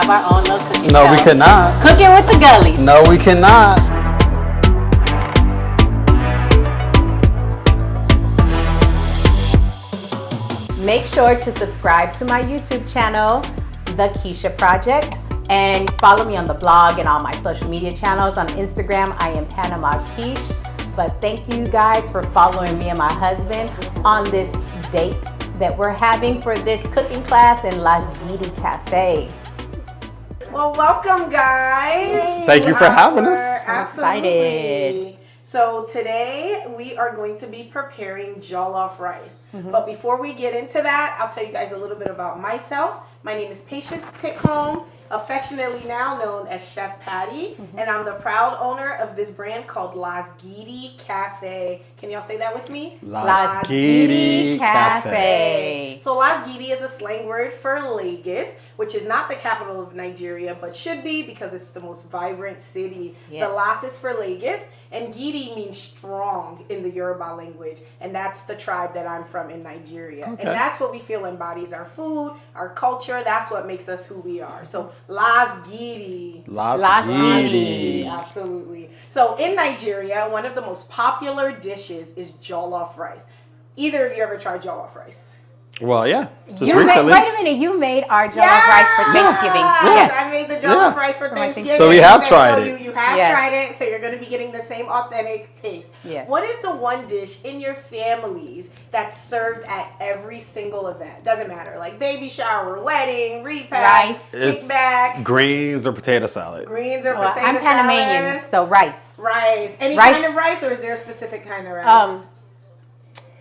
have our own little cooking No, show. we could not. Cooking with the Gullies. No, we cannot. Make sure to subscribe to my YouTube channel, The Keisha Project, and follow me on the blog and all my social media channels. On Instagram, I am Panama Quiche. But thank you guys for following me and my husband on this date that we're having for this cooking class in Lasgidi Cafe. Well, welcome, guys. Thank you for having us. Absolutely. Excited. So today we are going to be preparing jollof rice. But before we get into that, I'll tell you guys a little bit about myself. My name is Patience Tickholm, affectionately now known as Chef Patty, and I'm the proud owner of this brand called Lasgidi Cafe. Can y'all say that with me? Lasgidi Cafe. So Lasgidi is a slang word for Lagos, which is not the capital of Nigeria, but should be because it's the most vibrant city. Yeah. The Las is for Lagos, and Gidi means strong in the Yoruba language, and that's the tribe that I'm from in Nigeria. Okay. And that's what we feel embodies our food, our culture. That's what makes us who we are. So Lasgidi. Lasgidi. Absolutely. So in Nigeria, one of the most popular dishes is jollof rice. Either of you ever tried jollof rice? Well, yeah. Just Wait recently. a minute, you made our jollof rice for Thanksgiving. Yes, Yes. I made the jollof Yeah. rice for Thanksgiving. So we have And tried so it. You have Yes. tried it, so you're going to be getting the same authentic taste. Yes. What is the one dish in your families that's served at every single event? Doesn't matter, like baby shower, wedding, repast, Rice. kickback, Greens or potato salad. greens or Well, potato I'm Panamanian, salad, so rice. rice. Any Rice. kind of rice, or is there a specific kind of rice?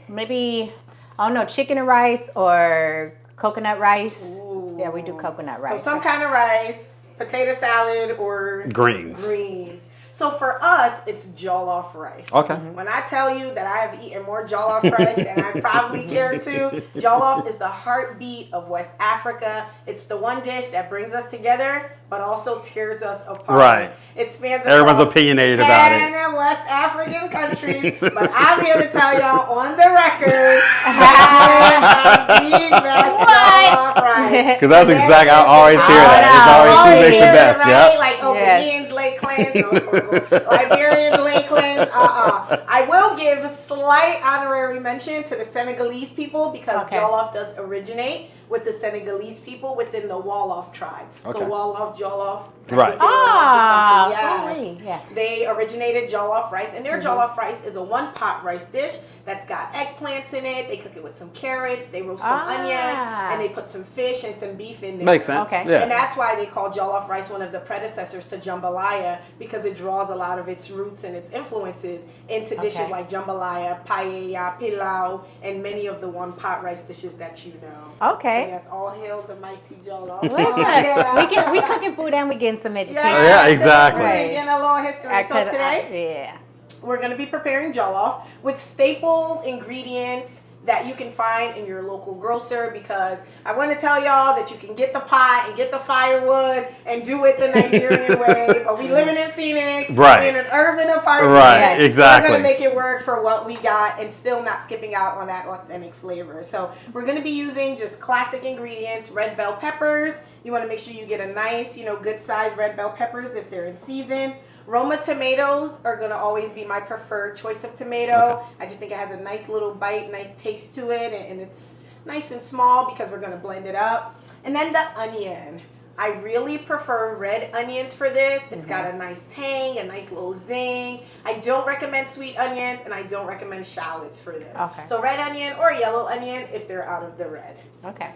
Maybe, I don't know, chicken and rice or coconut rice. Ooh. Yeah, we do coconut rice. So some kind of rice, potato salad, or Greens. Greens. So for us, it's jollof rice. Okay. When I tell you that I have eaten more jollof rice than I probably care to, jollof is the heartbeat of West Africa. It's the one dish that brings us together, but also tears us apart. Right. It spans Everyone's across opinionated about it. 10 West African countries, but I'm here to tell y'all on the record that the best jollof rice. Because that's exactly, I always hear that. It's always who makes the best. Right? Yep. Like Yes. Ghanaians lay clams, no, it's horrible. Liberians lay clams, I will give a slight honorary mention to the Senegalese people because Okay. jollof does originate with the Senegalese people within the Wolof tribe. Okay. So Wolof, jollof. Right. Great. Yeah. They originated jollof rice, and their jollof rice is a one-pot rice dish that's got eggplants in it. They cook it with some carrots, they roast some onions, and they put some fish and some beef in there. Makes sense. Okay. Yeah. And that's why they call jollof rice one of the predecessors to jambalaya, because it draws a lot of its roots and its influences into dishes Okay. like jambalaya, paella, pilau, and many of the one-pot rice dishes that you know. Okay. So yes, all hail the mighty jollof. Listen, we cooking food and we getting some education. Yeah, exactly. We're getting a little history. So today, yeah. we're going to be preparing jollof with staple ingredients that you can find in your local grocer, because I want to tell y'all that you can get the pot and get the firewood and do it the Nigerian way, but we living in Phoenix, Right. in an urban apartment. Right, Yes. exactly. We're going to make it work for what we got and still not skipping out on that authentic flavor. So we're going to be using just classic ingredients, red bell peppers. You want to make sure you get a nice, good sized red bell peppers if they're in season. Roma tomatoes are going to always be my preferred choice of tomato. I just think it has a nice little bite, nice taste to it, and it's nice and small because we're going to blend it up. And then the onion. I really prefer red onions for this. It's got a nice tang, a nice little zing. I don't recommend sweet onions, and I don't recommend shallots for this. Okay. So red onion or yellow onion if they're out of the red. Okay.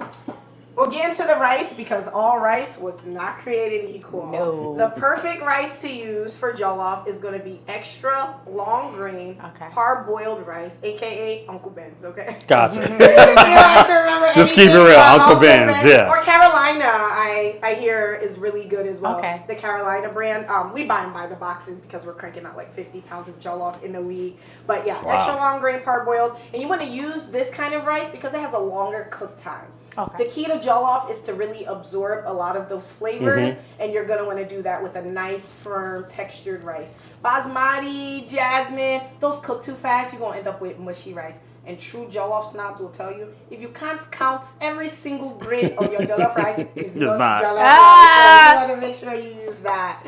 We'll get into the rice because all rice was not created equal. No. The perfect rice to use for jollof is going to be extra long grain, Okay. parboiled rice, aka Uncle Ben's, okay? Gotcha. You don't have to remember Just keep it anything real, about Uncle Ben's, yeah. Or Carolina, I hear is really good as well. Okay. The Carolina brand. We buy them by the boxes because we're cranking out like 50 pounds of jollof in a week. But yeah, Wow. extra long grain parboiled. And you want to use this kind of rice because it has a longer cook time. Okay. The key to jollof is to really absorb a lot of those flavors, and you're going to want to do that with a nice, firm, textured rice. Basmati, jasmine, those cook too fast, you're going to end up with mushy rice. and true jollof snobs will tell you, if you can't count every single grain of your jollof rice, it's not jollof rice. So you want to make sure you use that.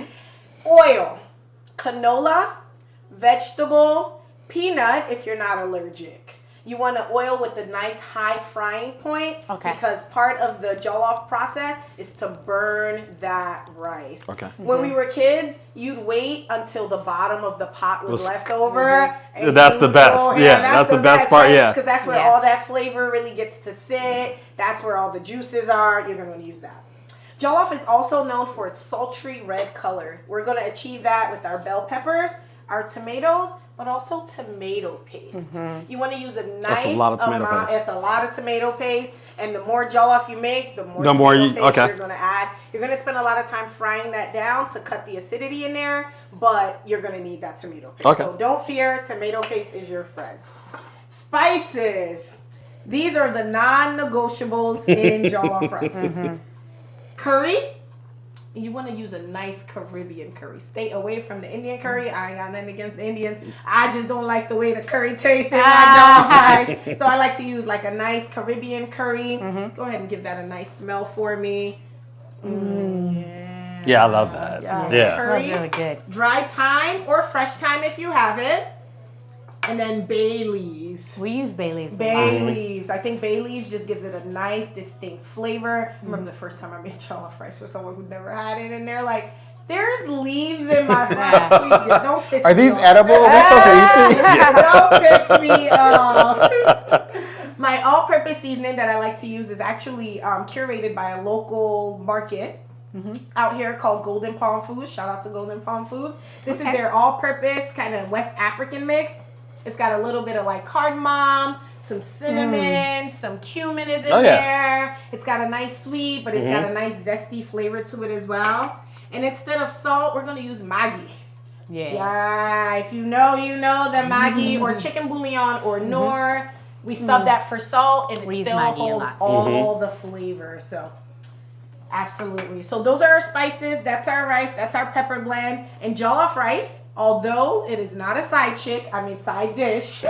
Oil, canola, vegetable, peanut if you're not allergic. You want to oil with a nice high frying point because part of the jollof process is to burn that rice. Okay. When we were kids, you'd wait until the bottom of the pot was left over. And that's the best. That's the best part. Right? Yeah. Because that's where all that flavor really gets to sit. That's where all the juices are. You're going to use that. Jollof is also known for its sultry red color. We're going to achieve that with our bell peppers, our tomatoes, but also tomato paste. You want to use a nice That's a lot of tomato paste. It's a lot of tomato paste, and the more jollof you make, the more tomato paste you're going to add. You're going to spend a lot of time frying that down to cut the acidity in there, but you're going to need that tomato paste. So don't fear, tomato paste is your friend. Spices. These are the non-negotiables in jollof rice. Curry. You want to use a nice Caribbean curry. Stay away from the Indian curry. I ain't got nothing against the Indians. I just don't like the way the curry tastes in my jollof rice. So I like to use like a nice Caribbean curry. Go ahead and give that a nice smell for me. Yeah, I love that. Yeah. Curry, That's really good. dry thyme or fresh thyme if you have it. And then bay leaves. We use bay leaves. Bay leaves. I think bay leaves just gives it a nice, distinct flavor. I remember the first time I made jollof rice for someone who'd never had it, and they're like, "There's leaves in my rice. Please, don't piss me off." Are these edible? We're supposed to eat these? Don't piss me off. My all-purpose seasoning that I like to use is actually curated by a local market out here called Golden Palm Foods. Shout out to Golden Palm Foods. This is their all-purpose kind of West African mix. It's got a little bit of like cardamom, some cinnamon, some cumin is in there. It's got a nice sweet, but it's got a nice zesty flavor to it as well. And instead of salt, we're going to use Maggi. Yeah, if you know, you know the Maggi or chicken bouillon or Knorr. We sub that for salt and it still holds all the flavor. So absolutely. So those are our spices. That's our rice. That's our pepper blend. And jollof rice, although it is not a side side dish.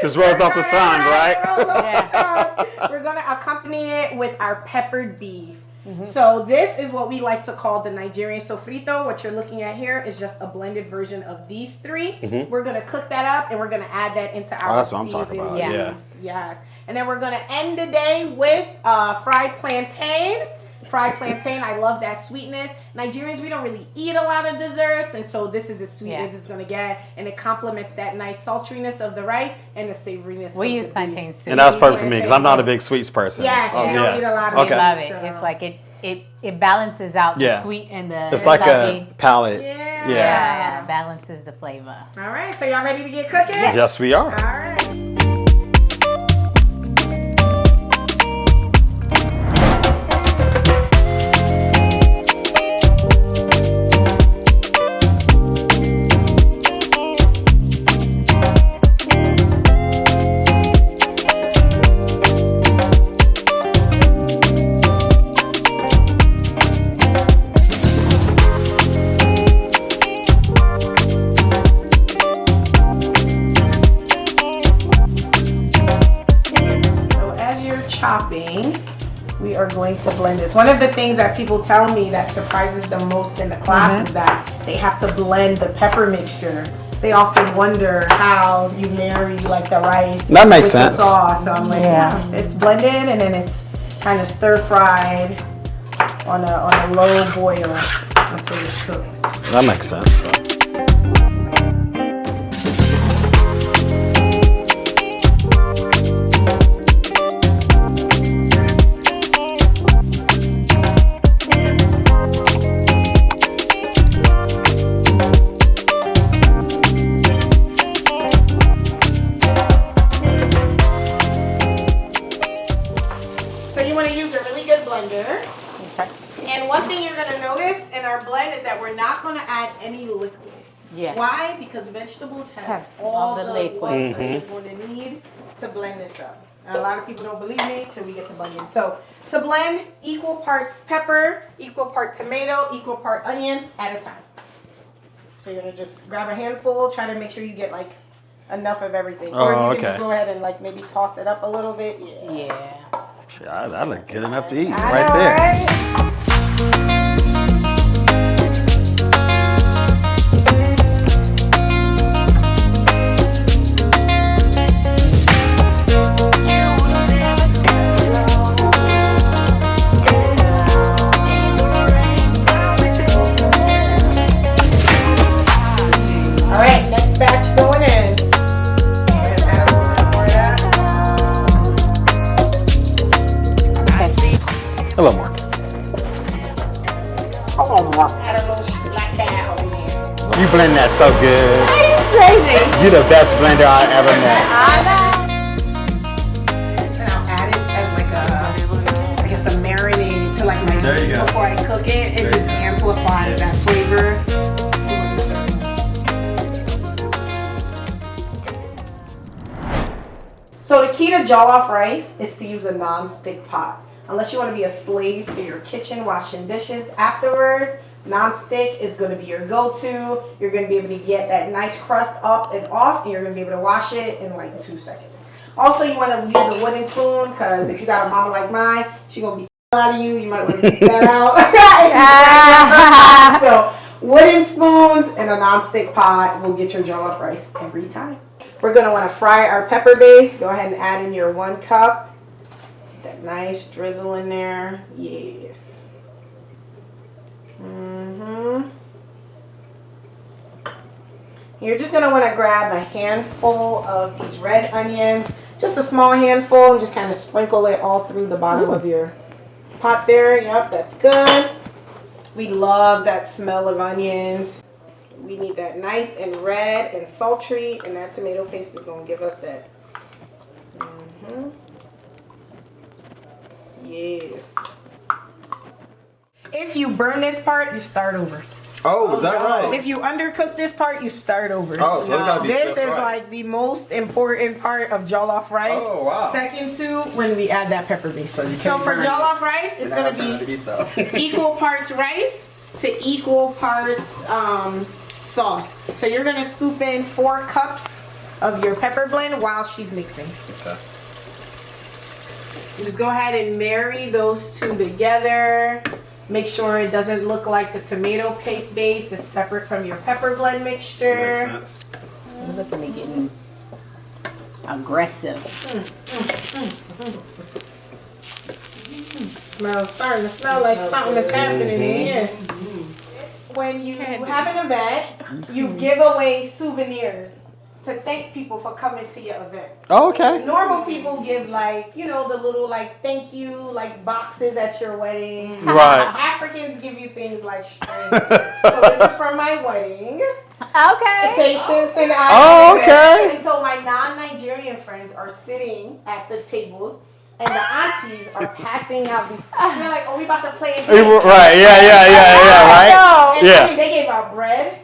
Just rolls off the tongue, right? Rolls off the tongue. We're going to accompany it with our peppered beef. So this is what we like to call the Nigerian sofrito. What you're looking at here is just a blended version of these three. We're going to cook that up and we're going to add that into our that's what I'm talking about. Yeah. Yes. And then we're going to end the day with fried plantain. Fried plantain, I love that sweetness. Nigerians, we don't really eat a lot of desserts, and so this is as sweet as it's going to get, and it complements that nice sultriness of the rice and the savoriness we of use the plantains beef. too. And that's perfect for me because I'm not a big sweets person. Yes, you don't eat a lot of We love it. sweets, so. It's like it balances out the sweet and the It's like salty. a palate. Yeah, balances the flavor. All right, so y'all ready to get cooking? Yes, we are. All right. Chopping, we are going to blend this. One of the things that people tell me that surprises them most in the class is that they have to blend the pepper mixture. They often wonder how you marry like the rice that makes with sense. The sauce. So I'm like, it's blended and then it's kind of stir fried on a low boil until it's cooked. That makes sense. And one thing you're going to notice in our blend is that we're not going to add any liquid. Why? Because vegetables have all the liquids that you're going to need to blend this up. A lot of people don't believe me till we get to blending. So to blend, equal parts pepper, equal part tomato, equal part onion at a time. So you're going to just grab a handful, try to make sure you get like enough of everything. Oh, or you can okay. just go ahead and like maybe toss it up a little bit. Yeah. Yeah. That look good enough to eat I right know, there. right? All right, next batch going in. And add a little bit more of that. A little more. Add a little black cow in there. You blend that so good. Crazy. You're the best blender I ever met. I know. And I'll add it as like a, I guess a marinade to like my There you meat go. before I cook it. It just amplifies that flavor. So the key to jollof rice is to use a non-stick pot. Unless you want to be a slave to your kitchen washing dishes afterwards, non-stick is going to be your go-to. You're going to be able to get that nice crust up and off, and you're going to be able to wash it in like 2 seconds. Also, you want to use a wooden spoon, because if you got a mama like mine, she's going to be out of you. You might want to beat that out. So wooden spoons and a non-stick pot will get your jollof rice every time. We're going to want to fry our pepper base. Go ahead and add in your 1 cup. That nice drizzle in there. Yes. You're just going to want to grab a handful of these red onions. Just a small handful, and just kind of sprinkle it all through the bottom of your pot there. Yep, that's good. We love that smell of onions. We need that nice and red and sultry, and that tomato paste is going to give us that. Yes. If you burn this part, you start over. Oh, is that right? If you undercook this part, you start over. Oh, so it's gotta be this just is right. like the most important part of jollof rice. Oh, wow. Second to when we add that pepper base. So you So can't for burn it. jollof rice, it's going to be equal parts rice to equal parts sauce. So you're going to scoop in 4 cups of your pepper blend while she's mixing. Okay. Just go ahead and marry those two together. Make sure it doesn't look like the tomato paste base is separate from your pepper blend mixture. Makes sense. Look at me getting aggressive. Starting to smell like something that's happening in here. When you have an event, you give away souvenirs to thank people for coming to your event. Oh, okay. Normal people give like, you know, the little like thank you like boxes at your wedding. Right. Africans give you things like strangers. So this is from my wedding. Okay. Patience and I. Oh, okay. And so my non-Nigerian friends are sitting at the tables, and the aunties are passing out these. They're like, "Oh, we about to play a game." Right. Yeah. Right. And Yeah. I mean, they gave out bread.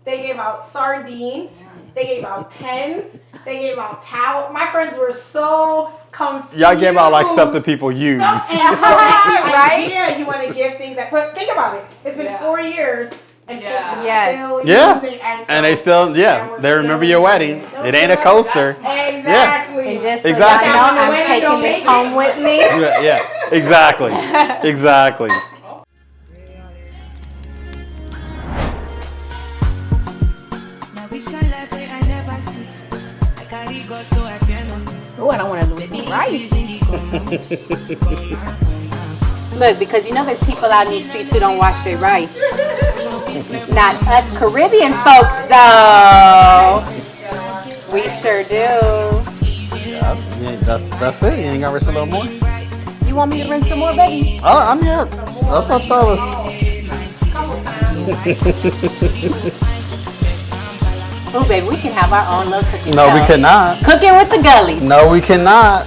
They gave out sardines. They gave out pens. They gave out towels. My friends were so confused. Y'all gave out like stuff that people use. And so right? Right? Yeah, you want to give things that. But think about it. It's been 4 years, and folks are still Yeah. using. And they still, they remember your wedding. It ain't a coaster. Exactly. And just Exactly. so y'all know, I'm taking this home with me. Yeah. Exactly. Exactly. Oh, I don't want to lose my rice. Look, because you know there's people out in these streets who don't wash their rice. Not us Caribbean folks, though. We sure do. Yeah, that's it. You ain't gonna rinse a little more? You want me to rinse some more, baby? Oh, I thought that was. Oh, baby, we can have our own little cooking No, show. we cannot. Cooking with the gullies. No, we cannot.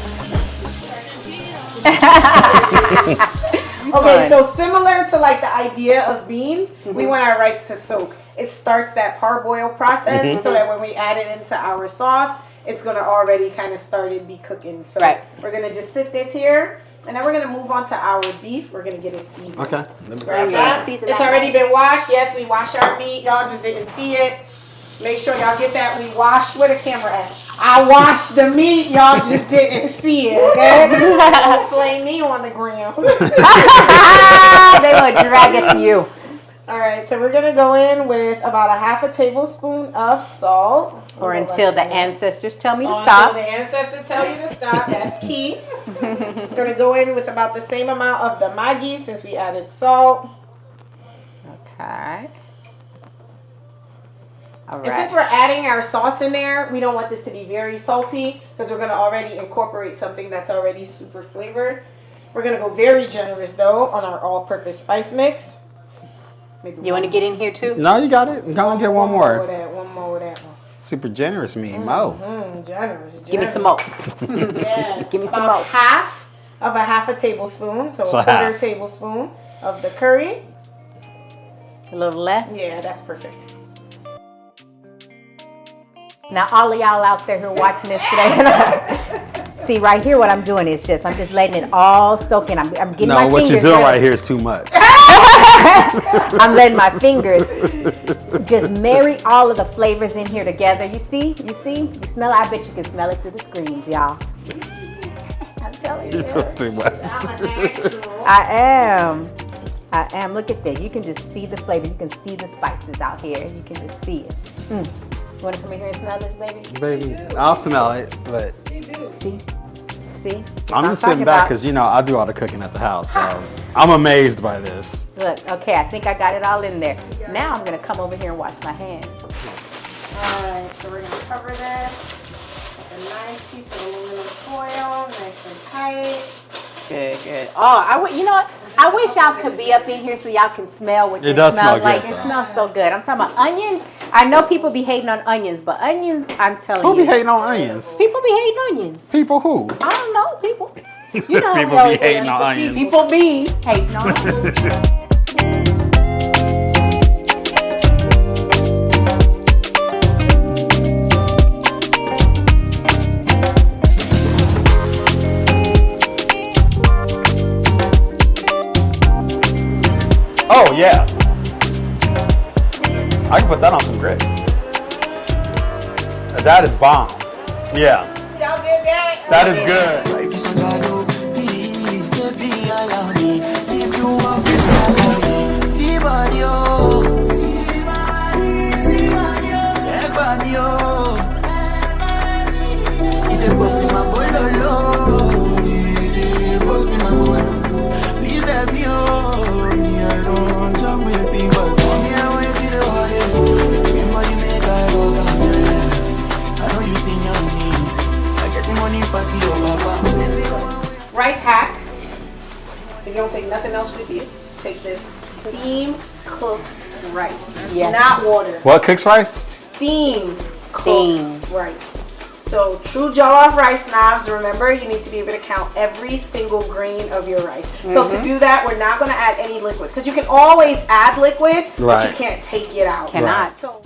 Okay, so similar to like the idea of beans, we want our rice to soak. It starts that parboil process so that when we add it into our sauce, it's going to already kind of started be cooking. So we're going to just sit this here, and then we're going to move on to our beef. We're going to get it seasoned. Okay. Grab that. It's already been washed. Yes, we wash our meat. Y'all just didn't see it. Make sure y'all get that. We washed, where the camera at? I washed the meat. Y'all just didn't see it, okay? Don't flame me on the gram. They will drag it to you. All right, so we're going to go in with about a half a tablespoon of salt. Or until the ancestors tell me to Until stop. the ancestors tell you to stop. That's key. We're going to go in with about the same amount of the Maggi since we added salt. Okay. All And right. since we're adding our sauce in there, we don't want this to be very salty because we're going to already incorporate something that's already super flavored. We're going to go very generous, though, on our all-purpose spice mix. Maybe You want to get in here too? No, you got it. Go and get one more. One more with that one. Super generous, me, Mo. Generous. Give me some more. Yes. Give me some About more. half of a half a tablespoon, so a quarter half. tablespoon of the curry. A little less. Yeah, that's perfect. Now, all of y'all out there who are watching this today, see right here, what I'm doing is I'm just letting it all soak in. I'm getting my No, what fingers you're doing ready. right here is too much. I'm letting my fingers just marry all of the flavors in here together. You see? You smell it? I bet you can smell it through the screens, y'all. I'm telling you. You're doing too much. I am. Look at that. You can just see the flavor. You can see the spices out here. You can just see it. You want to come in here and smell this, baby? Baby, I'll smell it, but See? I'm just sitting back because, I do all the cooking at the house, so I'm amazed by this. Look, okay, I think I got it all in there. Now I'm going to come over here and wash my hands. All right, so we're going to cover this with a nice piece of aluminum foil, nice and tight. Good. Oh, you know what? I wish y'all could be up in here so y'all can smell what It does smells smell like. good, It though. smells so good. I'm talking about onions. I know people be hating on onions, but onions, I'm telling Who you. be hating on onions? People be hating onions. People who? I don't know, people. You know, People we always be hating say on that. onions. People be hating on onions. Oh, yeah. I can put that on some grits. That is bomb. Yeah. Y'all did that? That is good. Rice hack. If you don't take nothing else with you, take this steam cooks rice. Yes. Not water. What cooks rice? Steam cooks rice. So true jollof rice snobs, remember you need to be able to count every single grain of your rice. So to do that, we're not going to add any liquid because you can always add liquid, but you Right. can't take it out. Cannot. Right. So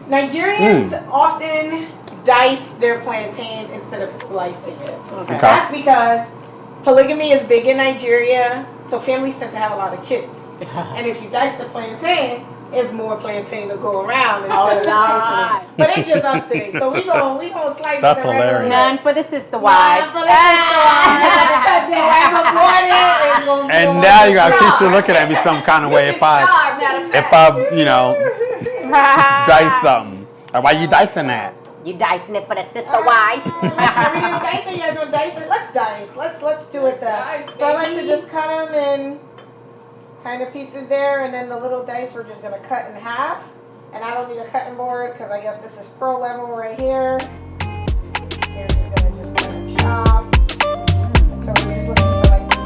Nigerians often dice their plantain instead of slicing it. Okay. That's because polygamy is big in Nigeria, so families tend to have a lot of kids. And if you dice the plantain, there's more plantain to go around instead of slicing it. But it's just us today, so we gonna slice That's it. the regular hilarious. way. None for the sister wives. None for the sister wives. Whoever bought it is gonna be And on now the you got side. Keisha looking at me some kind of way if I dice something. Why you dicing that? You dicing it for the sister wife. Are we gonna dice it? You guys wanna dice it? Let's dice. Let's do it then. So I like to just cut them in kind of pieces there, and then the little dice we're just gonna cut in half. And I don't need a cutting board because I guess this is pro level right here. You're just gonna kind of chop. And so we're just looking for like this.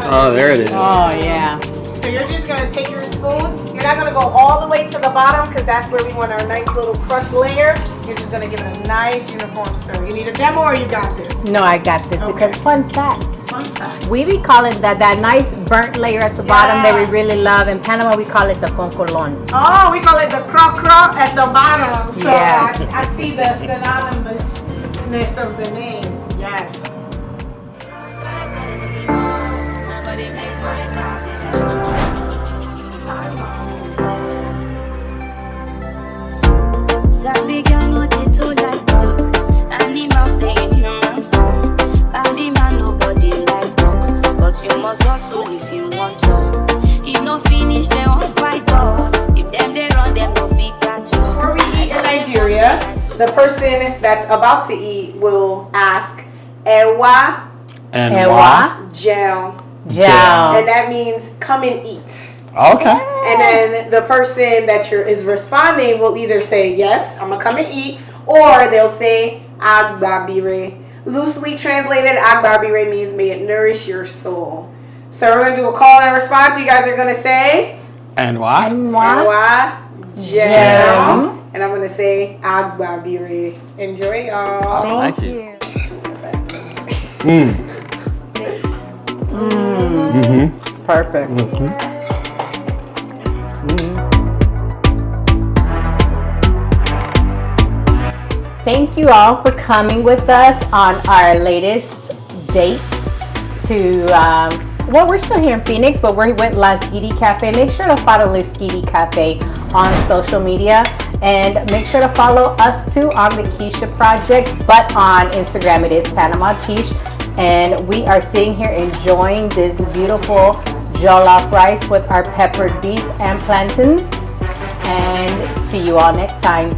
Oh, there it is. Oh, yeah. So you're just gonna take your spoon. You're not gonna go all the way to the bottom because that's where we want our nice little crust layer. You're just gonna give it a nice uniform stir. You need a demo or you got this? No, I got this Okay. because fun fact. fun fact. We be calling that nice burnt layer at the bottom that we really love. In Panama, we call it the concolon. Oh, we call it the croc at the bottom. So Yes. I see the synonymousness of the name. Yes. Sabi girl no dey too like talk. Animals dey in human form. Body man nobody like talk, but you must hustle if you want to. If no finish, they won't fight us. If them they run, them no fit catch up. Before we eat in Nigeria, the person that's about to eat will ask, "Ewa And Ewa. gel," Jao. and that means come and eat. Okay. And then the person that is responding will either say, "Yes, I'm gonna come and eat," or they'll say, "Agbabire." Loosely translated, Agbabire means "may it nourish your soul." So we're gonna do a call and response. You guys are gonna say, And why? "Ewa gel," Gel. and I'm gonna say, "Agbabire." Enjoy, y'all. Thank you. Perfect. Thank you all for coming with us on our latest date to, well, we're still here in Phoenix, but we're with Lasgidi Cafe. Make sure to follow Lasgidi Cafe on social media, and make sure to follow us too on the Keisha Project, but on Instagram it is Panama Quiche. And we are sitting here enjoying this beautiful jollof rice with our peppered beef and plantains. And see you all next time.